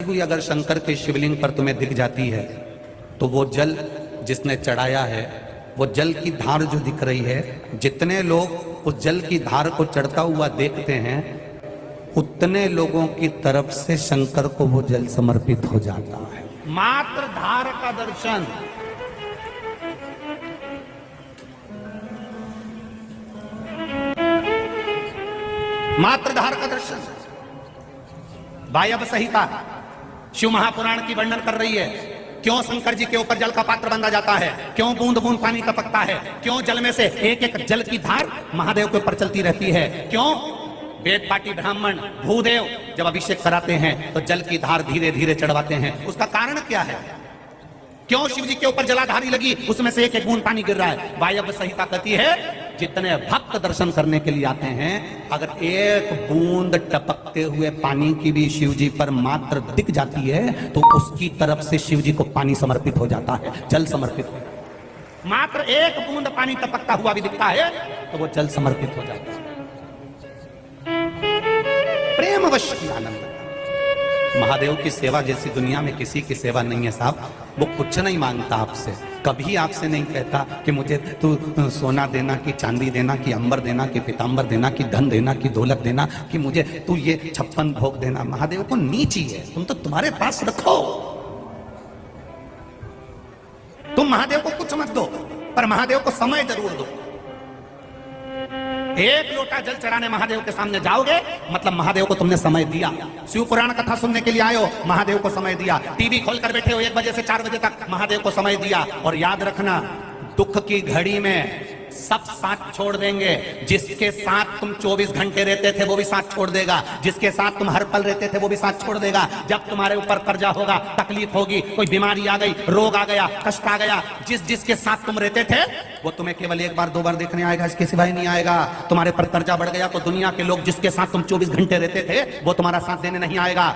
हुई अगर शंकर के शिवलिंग पर तुम्हें दिख जाती है तो वो जल जिसने चढ़ाया है, वो जल की धार जो दिख रही है, जितने लोग उस जल की धार को चढ़ता हुआ देखते हैं उतने लोगों की तरफ से शंकर को वो जल समर्पित हो जाता है। मात्र धार का दर्शन, मात्र धार का दर्शन। वायव्य संहिता शिव महापुराण की वर्णन कर रही है, क्यों शंकर जी के ऊपर जल का पात्र बांधा जाता है, क्यों बूंद बूंद पानी टपकता है, क्यों जल में से एक एक जल की धार महादेव के ऊपर चलती रहती है, क्यों वेद पाटी ब्राह्मण भूदेव जब अभिषेक कराते हैं तो जल की धार धीरे धीरे चढ़वाते हैं। उसका कारण क्या है? क्यों शिव जी के ऊपर जलाधारी लगी, उसमें से एक एक बूंद पानी गिर रहा है? वायव्य संहिता कहती है जितने भक्त दर्शन करने के लिए आते हैं, अगर एक बूंद टपकते हुए पानी की भी शिव जी पर मात्र दिख जाती है तो उसकी तरफ से शिव जी को पानी समर्पित हो जाता है, जल समर्पित हो जाता है। मात्र एक बूंद पानी टपकता हुआ भी दिखता है तो वो जल समर्पित हो जाता है। प्रेमवश की आनंद। महादेव की सेवा जैसी दुनिया में किसी की सेवा नहीं है साहब। वो कुछ नहीं मांगता आपसे, कभी आपसे नहीं कहता कि मुझे तू सोना देना, कि चांदी देना, कि अंबर देना, कि पीतांबर देना, कि धन देना, कि दौलत देना, कि मुझे तू ये 56 भोग देना। महादेव को नीची है, तुम तो तुम्हारे पास रखो। तुम महादेव को कुछ मत दो, पर महादेव को समय जरूर दो। एक लोटा जल चढ़ाने महादेव के सामने जाओगे मतलब महादेव को तुमने समय दिया। शिव पुराण कथा सुनने के लिए आए हो, महादेव को समय दिया। टीवी खोलकर बैठे हो 1 बजे से 4 बजे तक, महादेव को समय दिया। और याद रखना, दुख की घड़ी में सब साथ छोड़ देंगे। जिसके साथ तुम 24 घंटे रहते थे वो भी साथ छोड़ देगा, जिसके साथ तुम हर पल रहते थे वो भी साथ छोड़ देगा। जब तुम्हारे ऊपर कर्जा होगा, तकलीफ होगी, कोई बीमारी आ गई, रोग आ गया, कष्ट आ गया, जिसके साथ तुम रहते थे वो तुम्हें केवल 1 बार 2 बार देखने आएगा, इसके सिवाय नहीं आएगा। तुम्हारे पर कर्जा बढ़ गया तो दुनिया के लोग जिसके साथ तुम 24 घंटे रहते थे वो तुम्हारा साथ देने नहीं आएगा।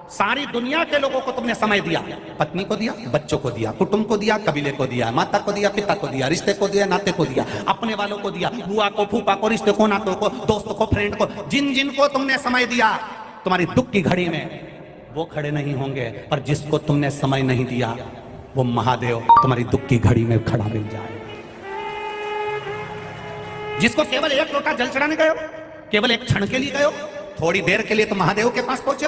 सारी दुनिया के लोगों को तुमने समय दिया, पत्नी को दिया, बच्चों को दिया, कुटुंब को दिया, कबीले को दिया, माता को दिया, पिता को दिया, रिश्ते को दिया, नाते को दिया, अपने वालों को दिया, बुआ को, फूफा को, रिश्ते को, नातों को, दोस्तों को, फ्रेंड को, जिन जिन को तुमने समय दिया, तुम्हारी दुख की घड़ी में वो खड़े नहीं होंगे। पर जिसको तुमने समय नहीं दिया वो महादेव तुम्हारी दुख की घड़ी में खड़ा मिल जाए। जिसको केवल 1 लोटा जल चढ़ाने गए हो, केवल 1 क्षण के लिए गए हो, थोड़ी देर के लिए तो महादेव के पास पहुंचे।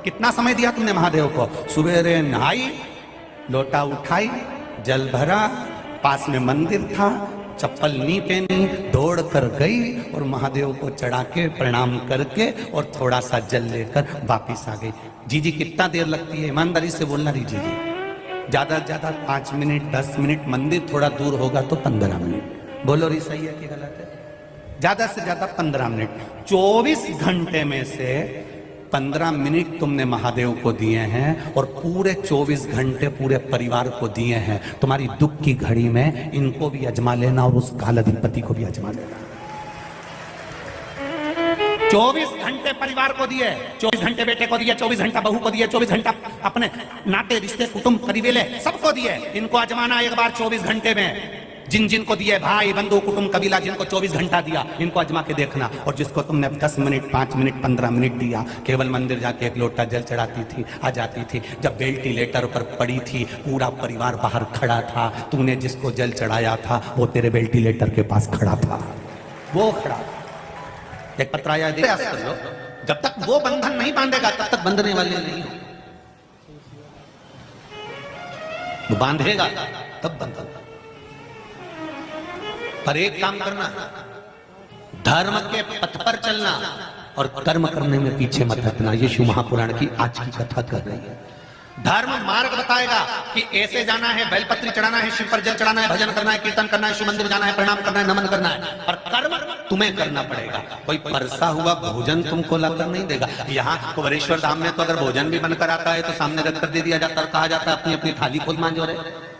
कितना समय दिया तुमने महादेव को? सुबेरे नहाई, लोटा उठाई, जल भरा, पास में मंदिर था, चप्पल नहीं पहनी, दौड़ कर गई और महादेव को चढ़ा के प्रणाम करके और थोड़ा सा जल लेकर वापिस आ गई। जी कितना देर लगती है? ईमानदारी से बोलना रही जी। ज्यादा से ज्यादा 5 मिनट, 10 मिनट, मंदिर थोड़ा दूर होगा तो 15 मिनट। बोलो रही सही है कि गलत है? ज्यादा से ज्यादा 15 मिनट। 24 घंटे में से 15 मिनट तुमने महादेव को दिए हैं और पूरे 24 घंटे पूरे परिवार को दिए हैं। तुम्हारी दुख की घड़ी में इनको भी आजमा लेना और उस कालाधिपति को भी आजमा लेना। 24 घंटे परिवार को दिए, 24 घंटे बेटे को दिए, 24 घंटा बहू को दिए, 24 घंटा अपने नाते रिश्ते कुटुंब करीबेले सबको दिए। इनको आजमाना एक बार 24 घंटे में। जिन जिन को दिए, भाई बंधु कुटुंब कबीला, जिनको 24 घंटा दिया, इनको आजमा के देखना। और जिसको तुमने 10 मिनट, 5 मिनट, 15 मिनट दिया, केवल मंदिर जाके 1 लोटा जल चढ़ाती थी, आ जाती थी। जब वेंटिलेटर पर पड़ी थी, पूरा परिवार बाहर खड़ा था, तूने जिसको जल चढ़ाया था वो तेरे वेंटिलेटर के पास खड़ा था, वो खड़ा था। एक पत्र आया, जब तक वो बंधन नहीं बांधेगा तब तक बंधने वाले नहीं हो। वो बांधेगा तब बंधन। पर एक काम करना, धर्म के पथ पर चलना और कर्म करने में पीछे मत हटना। ये शिव महापुराण की आज की कथा कर रही है। धर्म मार्ग बताएगा कि ऐसे जाना है, बेलपत्री चढ़ाना है, शिव पर जल चढ़ाना है, भजन करना है, कीर्तन करना है, शिव मंदिर जाना है, प्रणाम करना है, नमन करना है। पर कर्म तुम्हें करना पड़ेगा। कोई परसा हुआ भोजन तुमको लाकर नहीं देगा। यहाँ कुबेरेश्वर धाम में तो अगर भोजन भी बनकर आता है तो सामने रखकर दे दिया जाता है, कहा जाता है अपनी अपनी थाली खुद मांझो रहे।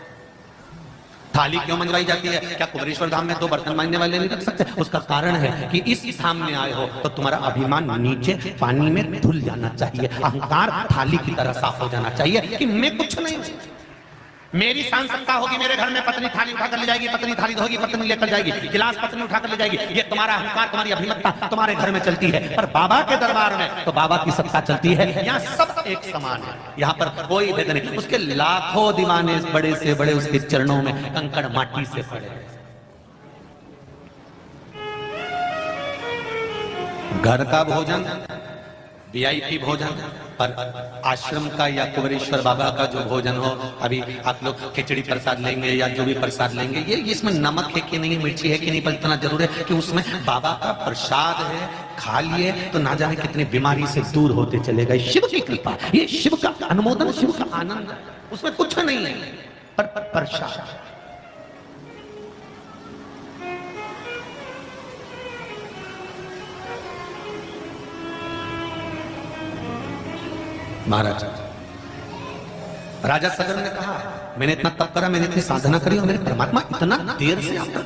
थाली क्यों मंजवाई जाती है? क्या कुबेरेश्वर धाम में 2 बर्तन मांजने वाले नहीं रख सकते? उसका कारण है कि इस धाम में आए हो तो तुम्हारा अभिमान नीचे पानी में धुल जाना चाहिए, अहंकार थाली की तरह साफ हो जाना चाहिए कि मैं कुछ नहीं। मेरी सांसदता होगी, मेरे घर में पत्नी थाली उठाकर ले जाएगी, पत्नी थाली धोगी, पत्नी लेकर जाएगी, गिलास पत्नी उठाकर ले जाएगी। ये तुम्हारा अहंकार, तुम्हारी अभिमतता तुम्हारे घर में चलती है, पर बाबा के दरबार में तो बाबा की सत्ता चलती है। यहाँ सब एक समान है, यहाँ पर कोई भेद नहीं। उसके लाखों दीवाने बड़े से बड़े उसके चरणों में कंकड़ माटी से पड़े। घर का भोजन वीआईपी भोजन, पर आश्रम का या कुबेरेश्वर बाबा का जो भोजन हो, अभी आप लोग खिचड़ी प्रसाद लेंगे या जो भी प्रसाद लेंगे, ये इसमें नमक है कि नहीं, मिर्ची है कि नहीं, पर इतना जरूर है कि उसमें बाबा का प्रसाद है, खा लिए तो ना जाने कितनी बीमारी से दूर होते चले गए। शिव की कृपा, ये शिव का अनुमोदन, शिव का आनंद, उसमें कुछ नहीं है, पर प्रसाद। महाराज राजा सगर ने कहा, मैंने इतना तप करा, मैंने इतनी साधना करी और मेरे परमात्मा इतना देर से आप